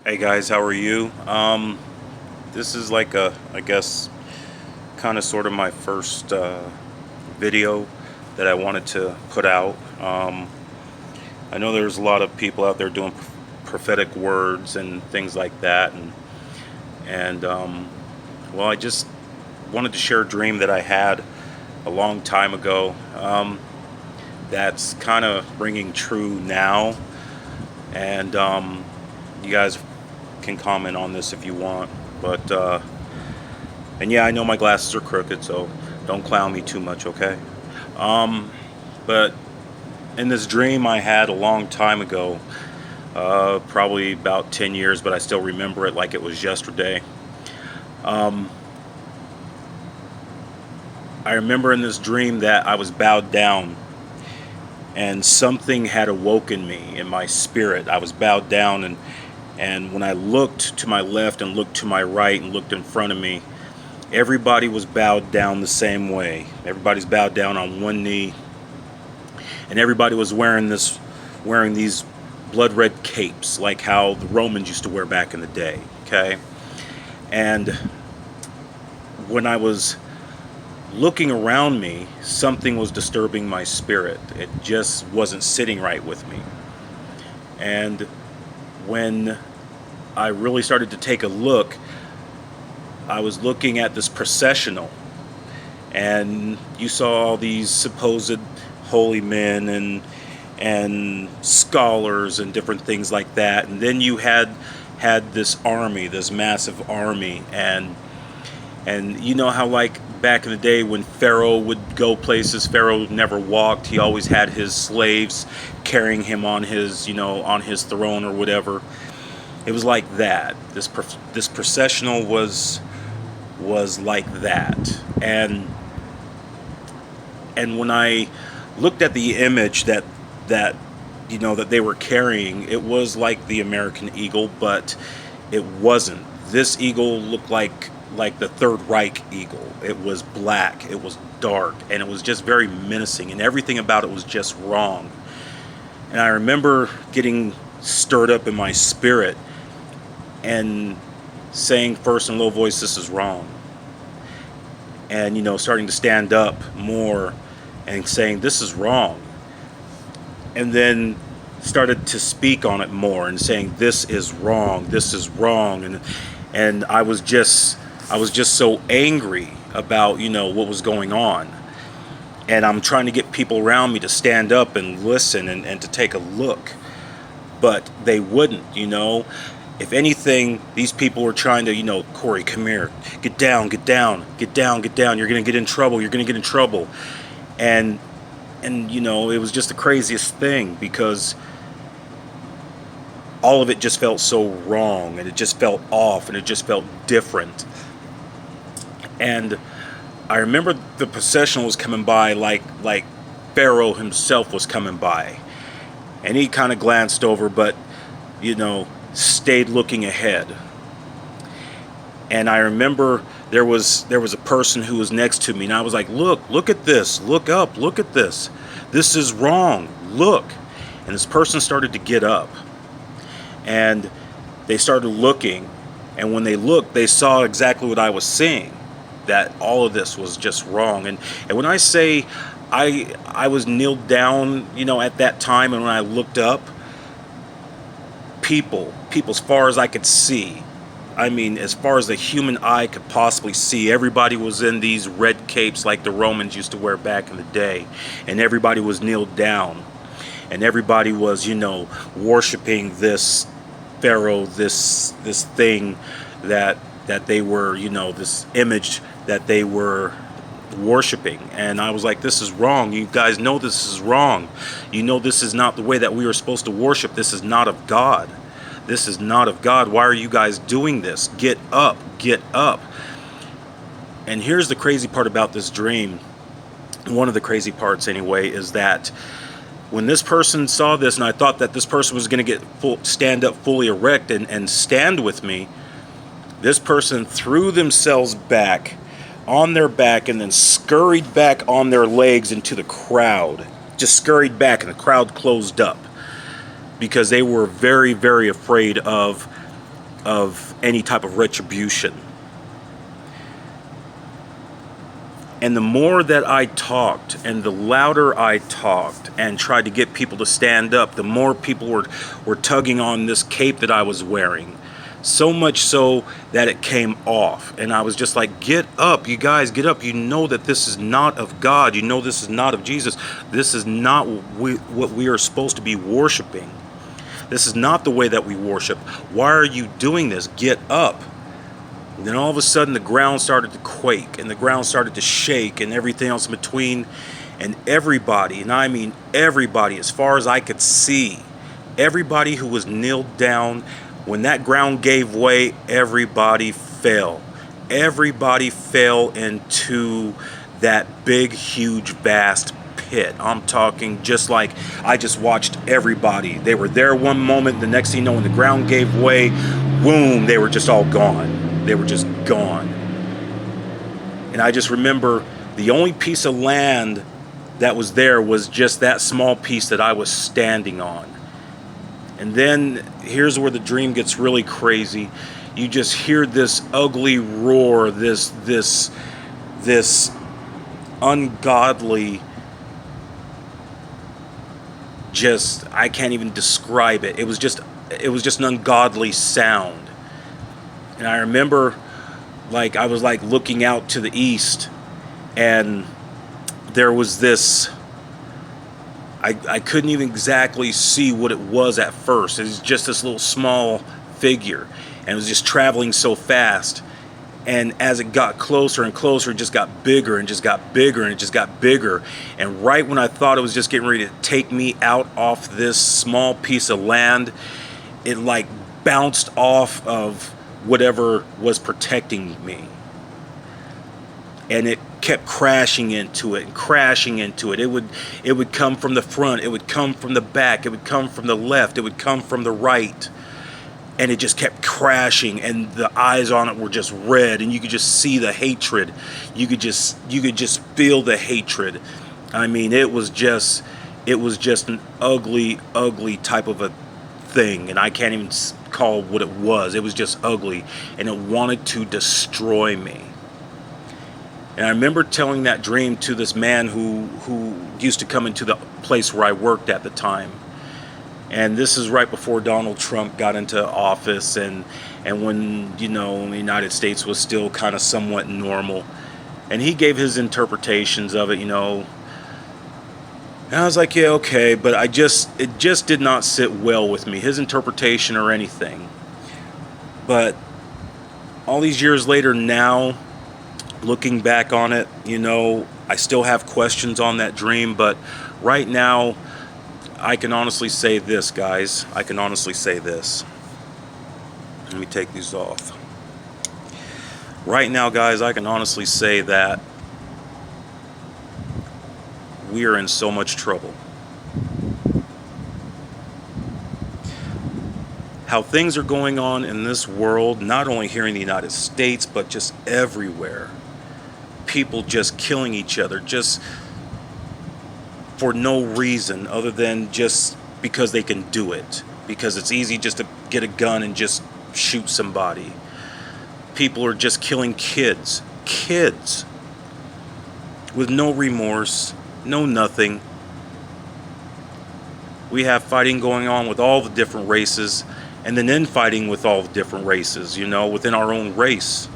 Hey guys, how are you? This is like I guess, kind of sort of my first video that I wanted to put out. I know there's a lot of people out there doing prophetic words and things like that, and well, I just wanted to share a dream that I had a long time ago. That's kind of ringing true now, and you guys can comment on this if you want, but and yeah, I know my glasses are crooked, so don't clown me too much, okay? But in this dream I had a long time ago, probably about 10 years, but I still remember it like it was yesterday. um, I remember in this dream that I was bowed down and something had awoken me in my spirit. I was bowed down, and when I looked to my left and looked to my right and looked in front of me, everybody was bowed down the same way. Everybody's bowed down on one knee, and everybody was wearing these blood red capes like how the Romans used to wear back in the day. Okay, and when I was looking around me, something was disturbing my spirit. It just wasn't sitting right with me. And when I really started to take a look, I was looking at this processional, and you saw all these supposed holy men and scholars and different things like that. And then you had this army, this massive army, and you know how, like, back in the day when Pharaoh would go places, Pharaoh never walked. He always had his slaves carrying him on his, on his throne or whatever. It was like that. This processional was like that. And when I looked at the image that that they were carrying, it was like the American eagle, but it wasn't. This eagle looked like the Third Reich eagle. It was black, it was dark, and it was just very menacing, and everything about it was just wrong. And I remember getting stirred up in my spirit and saying first in low voice, "This is wrong." And starting to stand up more and saying, "This is wrong." And then started to speak on it more and saying, "This is wrong, this is wrong." And I was just so angry about what was going on. And I'm trying to get people around me to stand up and listen and to take a look, but they wouldn't. If anything, these people were trying to, "Corey, come here, get down, get down, get down, get down, you're gonna get in trouble, you're gonna get in trouble." And it was just the craziest thing, because all of it just felt so wrong, and it just felt off, and it just felt different. And I remember the procession was coming by like Pharaoh himself was coming by, and he kind of glanced over, but stayed looking ahead. And I remember there was a person who was next to me, and I was like, "Look at this, look up, look at this. This is wrong. Look." And this person started to get up, and they started looking, and when they looked, they saw exactly what I was seeing, that all of this was just wrong. And when I say I was kneeled down, at that time, and when I looked up, people as far as I could see, I mean, as far as the human eye could possibly see, everybody was in these red capes like the Romans used to wear back in the day, and everybody was kneeled down, and everybody was worshiping this Pharaoh, this thing that they were, this image that they were worshiping. And I was like, "This is wrong. You guys know this is wrong. This is not the way that we are supposed to worship. This is not of God. This is not of God. Why are you guys doing this? Get up, get up." And here's the crazy part about this dream. One of the crazy parts, anyway, is that when this person saw this, and I thought that this person was going to stand up fully erect and stand with me, this person threw themselves back on their back and then scurried back on their legs into the crowd. Just scurried back, and the crowd closed up, because they were very, very afraid of of any type of retribution. And the more that I talked and the louder I talked and tried to get people to stand up, the more people were tugging on this cape that I was wearing. So much so that it came off. And I was just like, get up, you guys, get up. You know that this is not of God. You know this is not of Jesus. This is not what we are supposed to be worshiping. This is not the way that we worship. Why are you doing this? Get up. And then all of a sudden the ground started to quake and the ground started to shake and everything else in between. And everybody, and I mean everybody, as far as I could see, everybody who was kneeled down, when that ground gave way, everybody fell. Everybody fell into that big, huge, vast pit. I'm talking just like I just watched everybody. They were there one moment, the next thing you know, when the ground gave way, boom, they were just all gone. They were just gone. And I just remember the only piece of land that was there was just that small piece that I was standing on. And then here's where the dream gets really crazy. You just hear this ugly roar, this ungodly, just, I can't even describe it. It was just an ungodly sound. And I remember, like, I was like looking out to the east, and there was this, I couldn't even exactly see what it was at first. It was just this little small figure, and it was just traveling so fast. And as it got closer and closer, it just got bigger and just got bigger and it just got bigger. And right when I thought it was just getting ready to take me out off this small piece of land, it like bounced off of whatever was protecting me. And it kept crashing into it and crashing into it. It would come from the front, it would come from the back, it would come from the left, it would come from the right. And it just kept crashing, and the eyes on it were just red, and you could just see the hatred. You could just feel the hatred. I mean, it was just an ugly, ugly type of a thing, and I can't even call what it was. It was just ugly, and it wanted to destroy me. And I remember telling that dream to this man who used to come into the place where I worked at the time. And this is right before Donald Trump got into office, and when, you know, the United States was still kind of somewhat normal. And he gave his interpretations of it, you know. And I was like, yeah, okay, but it just did not sit well with me, his interpretation or anything. But all these years later now, looking back on it, you know, I still have questions on that dream, but right now, I can honestly say this, guys. I can honestly say this. Let me take these off. Right now, guys, I can honestly say that we are in so much trouble. How things are going on in this world, not only here in the United States, but just everywhere. People just killing each other, just for no reason other than just because they can do it. Because it's easy just to get a gun and just shoot somebody. People are just killing kids. Kids. With no remorse, no nothing. We have fighting going on with all the different races, and then infighting with all the different races, you know, within our own race.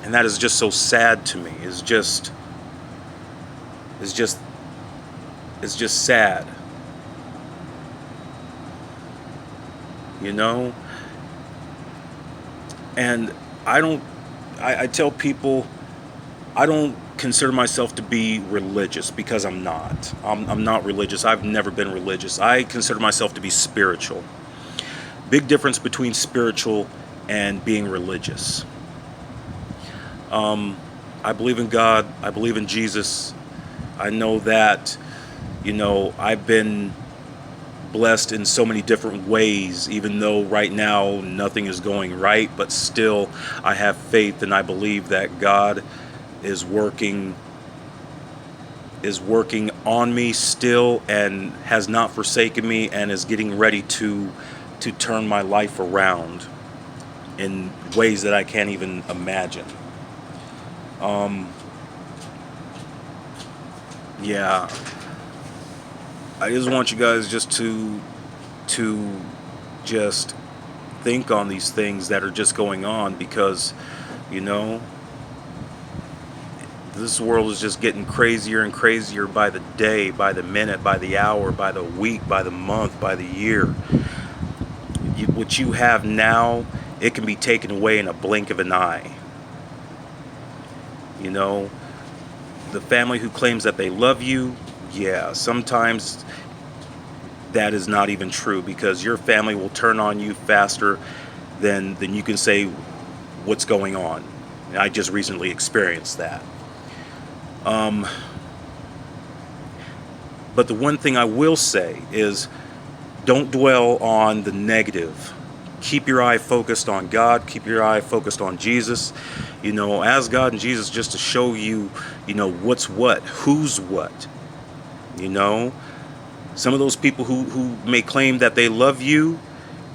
And that is just so sad to me. It's just sad. You know? And I tell people, I don't consider myself to be religious, because I'm not. I'm not religious. I've never been religious. I consider myself to be spiritual. Big difference between spiritual and being religious. I believe in God. I believe in Jesus. I know that, you know, I've been blessed in so many different ways, even though right now nothing is going right, but still I have faith, and I believe that God is working on me still, and has not forsaken me, and is getting ready to to turn my life around in ways that I can't even imagine. Yeah, I just want you guys just to just think on these things that are just going on, because you know this world is just getting crazier and crazier by the day, by the minute, by the hour, by the week, by the month, by the year. What you have now, it can be taken away in a blink of an eye. You know, the family who claims that they love you, yeah, sometimes that is not even true, because your family will turn on you faster than you can say what's going on. And I just recently experienced that. But the one thing I will say is, don't dwell on the negative. Keep your eye focused on God. Keep your eye focused on Jesus. You know, ask God and Jesus just to show you, you know, what's what, who's what. You know, some of those people who may claim that they love you,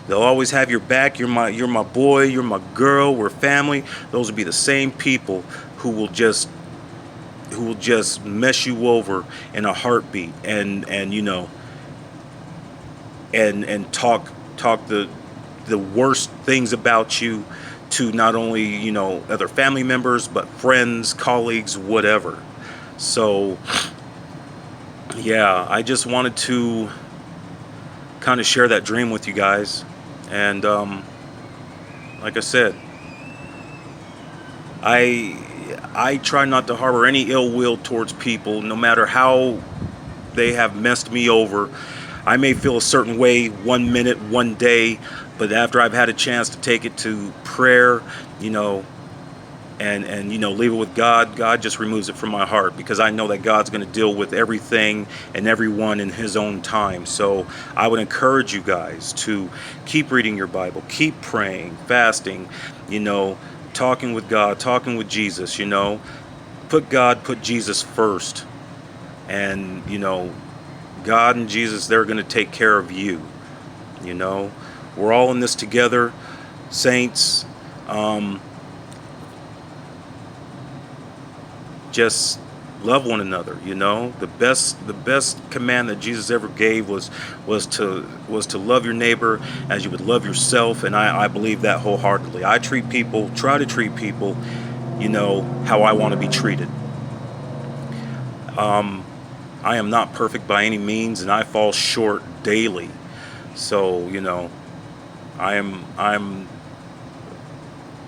they'll always have your back. You're my boy, you're my girl, we're family. Those will be the same people who will just mess you over in a heartbeat, and you know, and talk the worst things about you to not only, you know, other family members, but friends, colleagues, whatever. So yeah, I just wanted to kind of share that dream with you guys. And like I said, I try not to harbor any ill will towards people, no matter how they have messed me over. I may feel a certain way one minute, one day, but after I've had a chance to take it to prayer, you know, and you know, leave it with God, God just removes it from my heart, because I know that God's going to deal with everything and everyone in his own time. So I would encourage you guys to keep reading your Bible, keep praying, fasting, you know, talking with God, talking with Jesus, you know, put Jesus first. And, you know, God and Jesus, they're going to take care of you. You know, we're all in this together, saints. Just love one another. You know, the best command that Jesus ever gave was to love your neighbor as you would love yourself. And I believe that wholeheartedly. I try to treat people, you know, how I want to be treated. I am not perfect by any means, and I fall short daily. So, you know, I am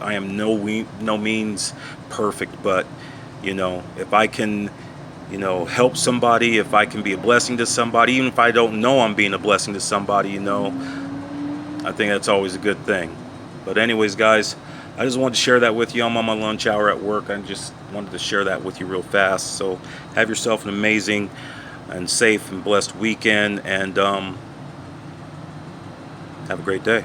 no means perfect, but you know, if I can, you know, help somebody, if I can be a blessing to somebody, even if I don't know I'm being a blessing to somebody, you know, I think that's always a good thing. But anyways, guys, I just wanted to share that with you. I'm on my lunch hour at work. I just wanted to share that with you real fast. So have yourself an amazing and safe and blessed weekend, and have a great day.